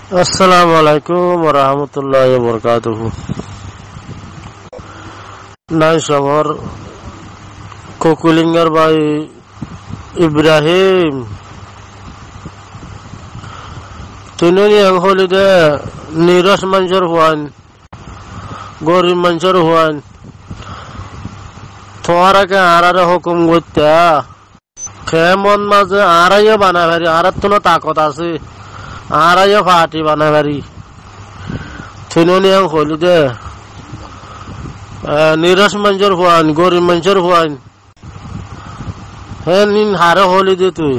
আসসালামু আলাইকুম ওয়া রাহমাতুল্লাহি ওয়া বারাকাতুহু। নাই শহর কোকুলিঙ্গার ভাই ইব্রাহিম তুনুনি হলিদে নিরস মানুষের হুয়ান গরিব মানুষের হুয়ান তোমারাকে আরারে হুকুম করতে কেমন মাঝে আড়াইয়ে বানাবারি আর তো তাকত আছে আড়াইয়ে ফাটি বানাবারি তুনুনি হলিদে নিরস মানুষের হুয়ান গরিব মানুষের হুয়ান হে নিন হারে হলিদে তুই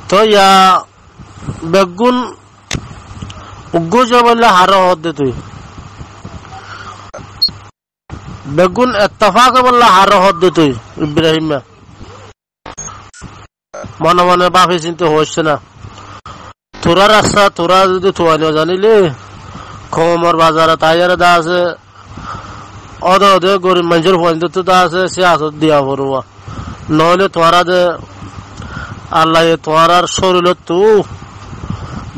তো ইয়া বেগুন উগ্গুজ বললে হারে হদে তুই বেগুন এত্তফাক বললে হারে হদে তুই ইব্রাহিম মনে মনে বাপে চিন্তা হচ্ছে না তোরা রাস্তা তোরা যদি থোয়ানো জানিলে খমর বাজারে তাইয়ারে দা আছে অদে অদে গরিব মানুষের ফোন তো দা আছে সে আসত দিয়া পড়ুয়া নহলে তোরা যে আল্লাহ তোরার শরীর তু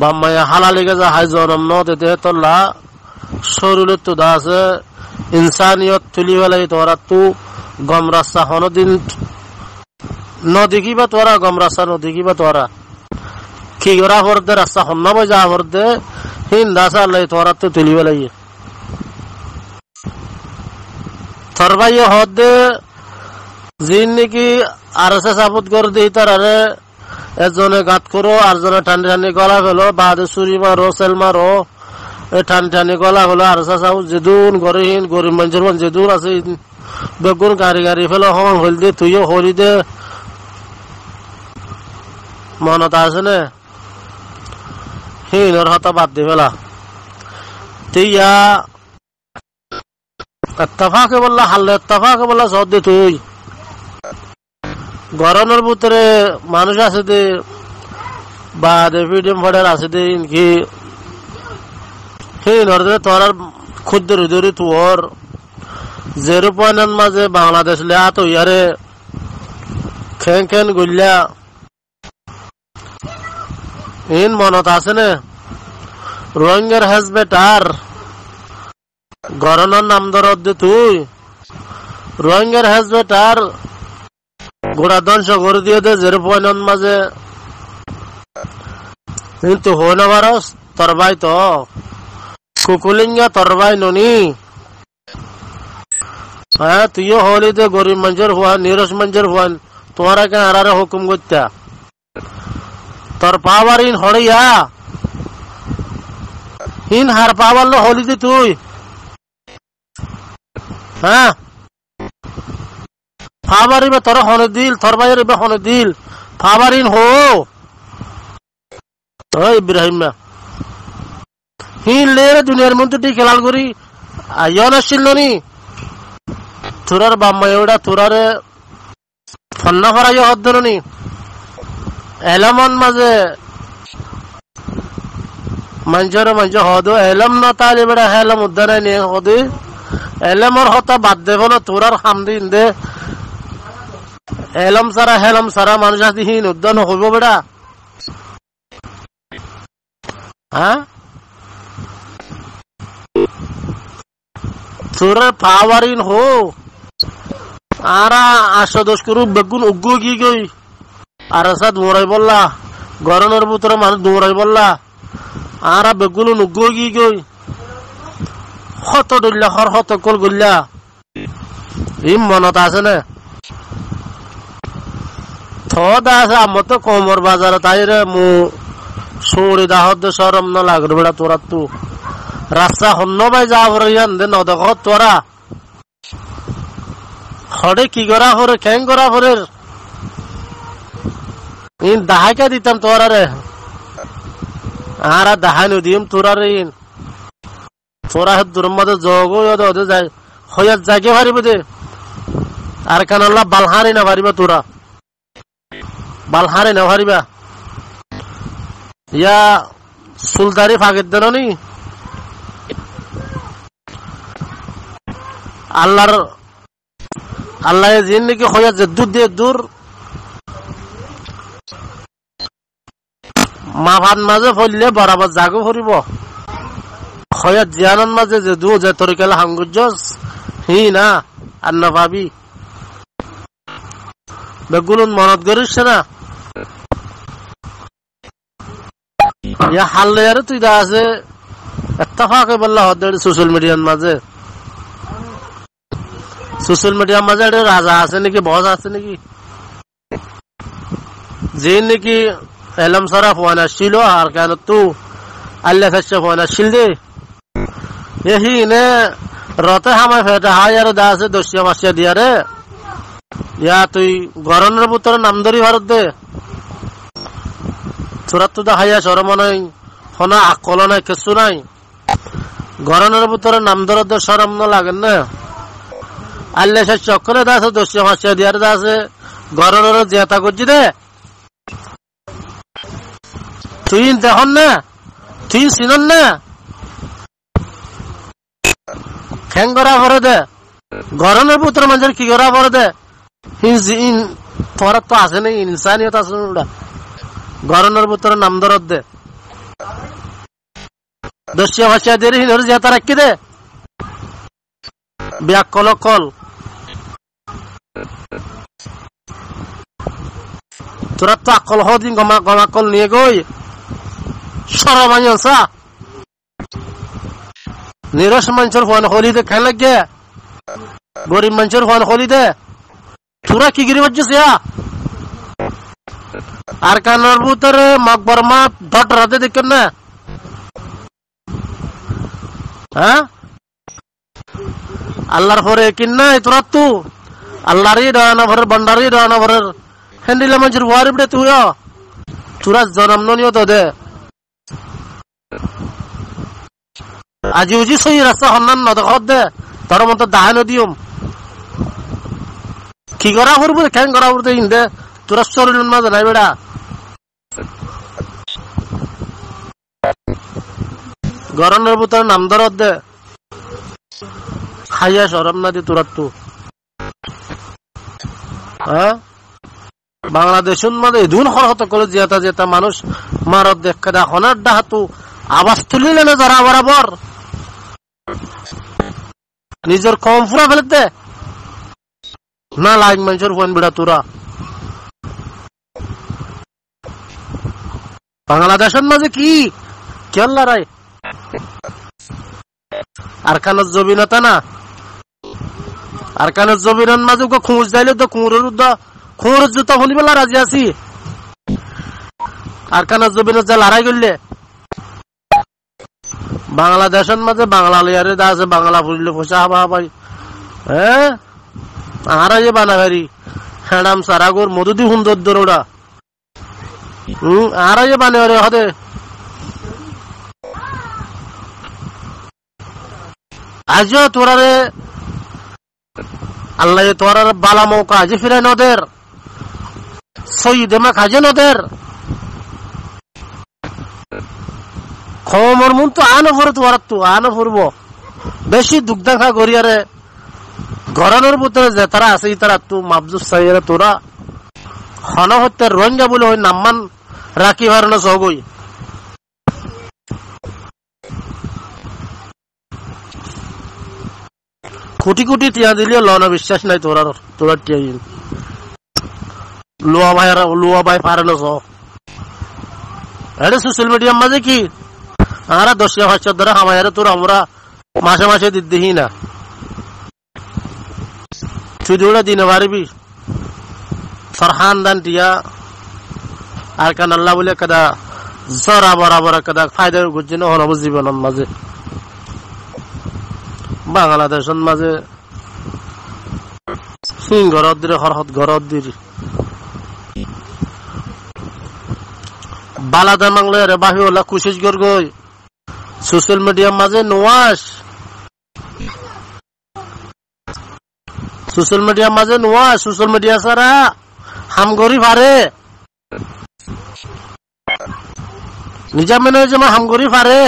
বাম্মাইয়া হালালিকে যা হাই জনম ন তেতে তোলা শরীর তু দা আছে ইনসানিয়ত তুলি বেলাই তোরা তু গম রাস্তা হনদিন নদেখিবা তোরা গম রাস্তা নদেখিবা তোরা কি করা পড়তে রাস্তা হন না যা পড়তে হিন দাস আল্লাহ তোরা তো তুলি বেলাই তোর ভাই হদে জিন নাকি আর এসে সাপোর্ট করে দিই তার আরে একজনে গাত করো আর জনে টানি টানি গলা ফেলো বাদে চুরি মারো সেল মারো টানি টানি গলা ফেলো আর এসে সাপোর্ট যেদুন করে হিন গরিব মানুষের যেদুন আছে বেগুন গাড়ি গাড়ি ফেলো হন হল দে তুইও হলি দে মনত আছে নে হিনর হতা বাদ দি ফেলা তুইয়া এত্তফাকে বললা হাল্লে এত্তফাকে বললা সদ দে তুই গরমের ভিতরে মানুষ আছে দে বা পিডিএম ফডার আছে দে ইনকি সেই নর্দে তোর ক্ষুদ্র ধরে তোর 0.9 মাঝে বাংলাদেশ লে আত ইয়ারে খেন খেন গইলা ইন মনত আছে নে রোহিঙ্গার হাসবে তার গরনের নাম ধরত দে তুই রোহিঙ্গার হাসবে তার গোড়া ধ্বংস করে দিয়ে দে 0.9 মাঝে কিন্তু হো না পারস তোর ভাই তো কুকুলিঙ্গা তোর ভাই ননি হ্যাঁ তুইও হলি দে গরিব মানুষের হওয়ান নিরস মানুষের হওয়ান তোমারা কেন আরারে হুকুম করতে তোর পাওয়ার ইন হড়িয়া ইন হার পাওয়ার লো হলি দে তুই হ্যাঁ ফাবারিবে তোর হনে দিল তোর ভাইয়ের হনে দিল ফাবারিন হো ইব্রাহিম হিন লে দুনিয়ার মধ্যে ঠিক খেলাল করি আইন আসছিল নি তোরার বাম্মা এওড়া তোরারে ফন্না ফরাই হদ্দনি এলামন মাঝে মানুষের মানুষ হদ এলাম না তাহলে বেড়া হেলাম উদ্ধার নিয়ে হদে এলামর হতা বাদ দে বলো তোরার হামদিন দে এলম সারা হেলম সারা মানুষ আছি হিন উদ্যান হইব বেড়া হ্যাঁ তোর পাওয়ারিন হো আরা 810 করু বেগুন উগ্গো কি গই আর সাদ মোরাই বললা গরনের ভিতরে মানুষ দৌড়াই বললা আরা বেগুন উগ্গো কি গই হত দল্লা হর হত কল গল্লা ইম মনত আছে না থদা আছে আমার তো কমর বাজারে তাই রে মু সৌরি দাহত সরম না লাগবে বেড়া তোরা তু রাস্তা হন্য ভাই যা ভরে ইয়ান দে নদক তোরা হরে কি করা হরে ক্যাং করা হরে ইন দাহাইকা দিতাম তোরা রে আর দাহাই নদিম তোরা রে ইন তোরা দূর মধ্যে যোগ ওদে যায় হইয়া জাগে পারিব দে আর কানাল্লা বালহারি না পারিবা তোরা বালহারে না পারিবা ইয়া সুলতারি ফাঁকের দেন নি আল্লাহ জিন নাকি হইয়া যে দূর দিয়ে দূর মাভান মাঝে ফললে বরাবর জাগো ফুরিব খয়াত জিয়ানন মাঝে যে দু যে তরিকাল হাঙ্গুজস হি না আর না ভাবি বেগুলুন মনত করিস না ইয়া হাল্লে আর তুই দা আছে ইত্তেফাক বল্লা হদ সোশ্যাল মিডিয়ার মাঝে সোশ্যাল মিডিয়ার মাঝে একটা রাজা আছে নাকি বস আছে নাকি যে নাকি এলম সারা ফোন আসছিল আর কেন তু আল্লাহ খাচ্ছে ফোন আসছিল দে এহি নে রতে হামায় ফেটা হাই আর দা আছে দশিয়া মাসিয়া দিয়া রে ইয়া তুই গরনের পুত্র নাম ধরি ভারত দে তোরা তো হাইয়া সরম নাই হনা আকল নাই কিছু নাই গরনের পুত্র নাম ধরত সরম না লাগেন না আল্লাহ খাচ্ছে অক্ষরে দা আছে দশিয়া মাসিয়া দিয়া দা আছে গরনের জেতা করছি দে তুই দেখুন না তুই চিনন না খ্যাং করা পরে দে গরনের পুত্র মানুষের কি করা পরে দে তোরা তো আছে না ইনসানিয়ত আছে না গরনের পুত্র নাম ধরত দে দশিয়া ভাষা দিয়ে হিনর জেতা রাখি দে ব্যাক কল কল তোরা তো আকল হদিন গমাকল নিয়ে গই সরমাঞ্চা নিরস মানুষের ফোন হলি দে খেলে গে গরিব মানুষের ফোন হলি দে তোরা কি গিরি বাচ্ছিস আর কানার ভিতরে মকবর মা ডট রাতে দেখেন না হ্যাঁ আল্লাহর পরে কিন নাই তোরা তু আল্লাহরই ডানা ভরের বন্ডারই ডানা ভরের হ্যান্ডিলা মানুষের ওয়ারিব রে তুই তোরা জনম নিও তো দে আজি উজি সই রাস্তা হন্নান নদখত দে তোর মতো দাহানো দিয়ম কি করা করবো খ্যাং করা করতে ইন্দে তোরা শরীর মাঝে নাই বেড়া গরনের ভিতরে নাম ধরত দে খাইয়া সরম না দি তোরা তু হ্যাঁ বাংলাদেশের মধ্যে দুন হরহত করে যেতা যেতা মানুষ মারত দেখা দা হনার ডাহাতু আওয়াজ তুলিলে না যারা বরাবর নিজের কম ফুরা ফেলে দে না লাইক মানুষের ফোন বিড়া তোরা বাংলাদেশের মাঝে কি কেন লড়াই আর কানের জবিনতা না আর কানের জবিনের মাঝে খুঁজ যাইলে তো খুঁড়ের জুতা শুনিবেলা রাজি আছি আর কানের জবিনের যা লড়াই করলে বাংলাদেশের মাঝে বাংলা লিয়ারে দা আছে বাংলা ফুরলে ফসা হবা ভাই হ্যাঁ আর যে বানাগারি হ্যাঁ সারাগর মধুদি সুন্দর দৌড়া আর যে বানাগারি হদে আজও তোরারে আল্লাহ তোরার বালা মৌকা আজ ফিরে নদের সইদেমা খাজে নদের খমর মন তো আনো ফরে তোর তো আনো ফুরবো বেশি দুগ্ধাখা গড়িয়ারে গরনের ভিতরে যে তারা আছে তারা তো মাবজুস সাইয়ারে তোরা হন হতে রোহিঙ্গা বলে ওই নাম্মান রাখি ভারনা সগই কোটি কোটি টিয়া দিলেও লনা বিশ্বাস নাই তোরা টিয়া লুয়া ভাই পারে না সহ এটা সোশ্যাল মিডিয়ার মাঝে কি আমরা দশিয়া ভাষার দ্বারা হামায়ারে তোর আমরা মাসে মাসে দিহি না তুই ওরা দিনে পারবি ফরহান দান টিয়া আর কান আল্লাহ বলে কাদা জরা বরাবর কাদা ফায়দা গুজছে না হনব জীবনের মাঝে বাংলাদেশের মাঝে ঘরত দিলে হরহত ঘরত দিলি বালাদা মাংলে রে বাহি ওলা কুশিস গই সোশ্যাল মিডিয়ার মাঝে নোয়াস সোশ্যাল মিডিয়ার মাঝে নোয়াস সোশ্যাল মিডিয়া ছাড়া হামগরি পারে নিজা মেনে হামগরি পারে